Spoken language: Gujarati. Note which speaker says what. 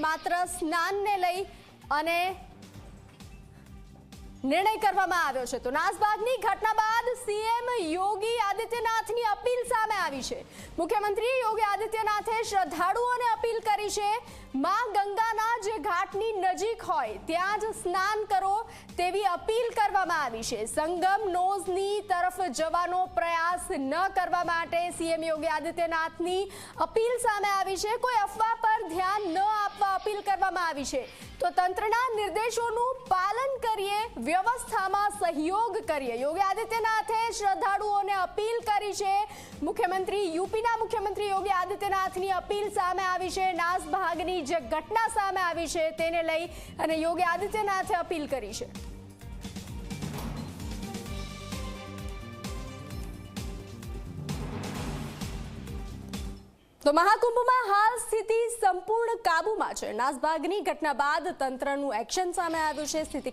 Speaker 1: માત્ર સ્નાનને લઈ અને નિર્ણય કરવામાં આવ્યો છે। તો નાસભાગની ઘટના બાદ સીએમ યોગી આદિત્યનાથની અપીલ સામે આવી છે। મુખ્યમંત્રી યોગી આદિત્યનાથે શ્રદ્ધાળુઓને અપીલ કરી છે, માં ગંગાના જે ઘાટની નજીક હોય ત્યાં જ સ્નાન કરો તેવી અપીલ કરવામાં આવી છે। સંગમ નોઝની તરફ જવાનો પ્રયાસ ન કરવા માટે સીએમ યોગી આદિત્યનાથની અપીલ સામે આવી છે। કોઈ અફવા પર ધ્યાન ન આપવા અપીલ કરવામાં આવી છે। તો તંત્રના નિર્દેશોનું પાલન કરીએ, વ્યવસ્થામાં સહયોગ કરીએ, યોગી આદિત્યનાથે શ્રદ્ધાળુઓને અપીલ કરી છે। યુપીના મુખ્યમંત્રી યોગી આદિત્યનાથની અપીલ સામે આવી છે। નાસભાગની જે ઘટના સામે આવી છે તેને લઈ અને યોગી આદિત્યનાથે અપીલ કરી છે। તો મહાકુંભમાં હાલ સ્થિતિ સંપૂર્ણ કાબૂમાં છે। નાસભાગની ઘટના બાદ તંત્રનું એક્શન સામે આવ્યું છે। સ્થિતિ